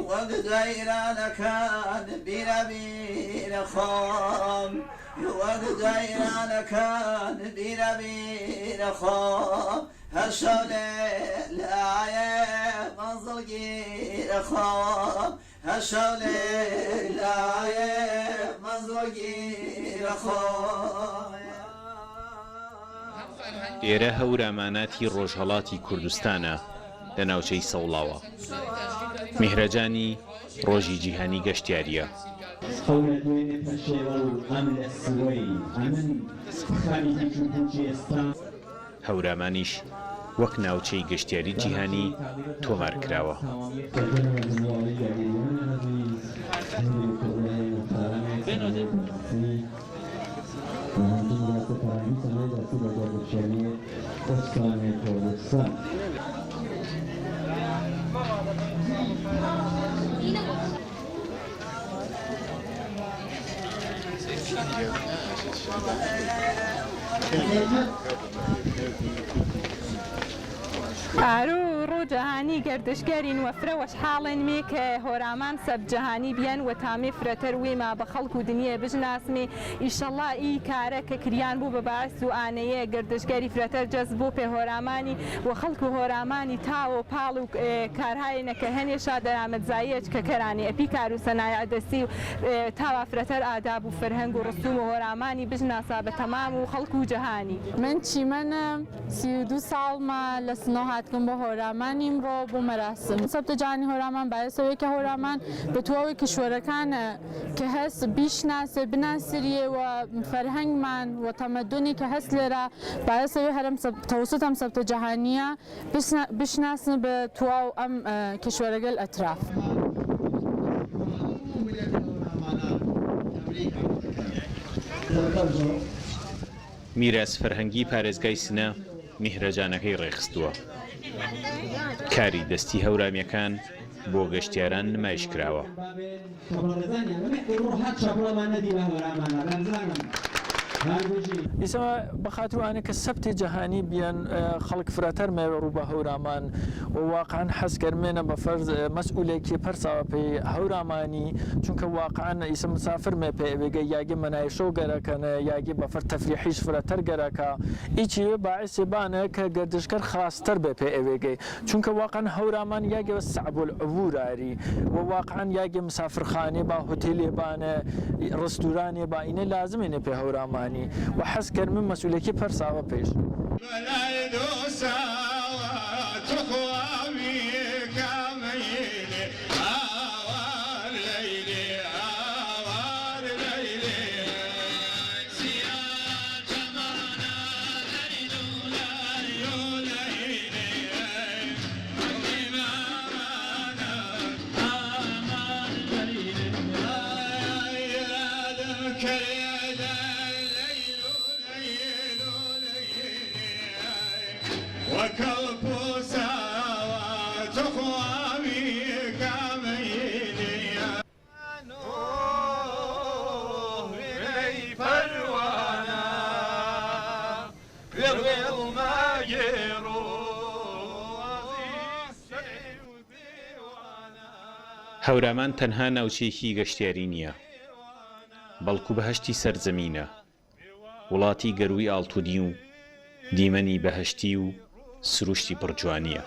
وقت غيرنا كان بينا بينا خام وقت غيرنا كان بينا بينا خام هالشولة لا منظر غير خام هالشولة لا منظر غير خام ئێرە هەوراماناتی ڕۆژهەڵاتی کوردستانە لە ناوچەی سەوڵاوە. میهرەجانی ڕۆژی جیهانی گەشتیاریە. هەورامانیش وەک ناوچەی گەشتیاری جیهانی تۆمار کراوە. ئارو ڕۆجەهانی گەردشگەرین وەفرە وەشحاڵێن مێ کە هۆرامان سەب جەهانی بیان و تامێ فرەتەر وێما بە خەڵک و دنیە بژناسمێ ئیشەڵا ئی کارە کە کریان بوو بە باعث و ئانەیە گەردشگەری فرەتەر جەز بۆ پێ هۆرامانی و خەڵک و هۆرامانی تاوە و پاڵ و کارهایەنەکە هەنێشا دەرامەتزاییەک کە کەرانی ئەپی کار و سەنایە دەستی و تاوا فرەتەر ئاداب و فەرهەنگ و ڕستوم و هۆرامانی بژناسا بە تەمام و خەڵک و جەهانی. من چیمەنم 32 ساڵمە لە سنۆ هاتکم بۆ هۆرامانیم ڕۆ بۆ مەراسم. سەبتە جانی هۆرامان باعثەوەی کە هۆرامان بە تواوی کشوەرەکانە کە هەست بیشناسێ بناسریێ و فەرهەنگمان و تەمەدونی کە هەست لێرە باعثەوەی هەرم تەوسط ئەم سەبتە جەهانیە بشناسن بە تواو ئەم کشوەرەگەل ئەتراف. میراث فەرهەنگی پارێزگای سنە میهرەجانەکەی ڕێخستووە. کاری دەستی هەورامیەکان بۆ گەشتیاران نمایش کراوە. ئیسەمە بەخاتروانە کە سەبتی جەهانی بیان خەڵک فرەتەر مێوە ڕوو بە هەورامان و واقعان حەزگەرمێنە بە فەرز مەسئولێکی پەرساوە پێی هەورامانی چونکە واقعان ئیسە مسافر مێ پێ ئەوێگە یاگی مەنایشۆ گەرەکەنە یاگی بەفەر تەفریحیش فرەتەر گەرەکە ئیچی باعثی بانە کە گەردشکەر خاستەر بێ پێ ئەوێگەی چونکە واقعان هەورامان یاگەوە سەعب العبوراری و واقعان یاگی مسافرخانێ با هۆتێلێ بانە ڕستورانێ با ئینە لازمێنێ پێ هەورامانی و حەز کردم مەسئولێکی پەرساوە پێش. هەورامان تەنها ناوچەیەکی گەشتیاری نییە، بەڵکو بەهەشتی سەرزەمینە، وڵاتی گەروی ئاڵتوونی و دیمەنی بەهەشتی و سروشتی پڕجوانیە.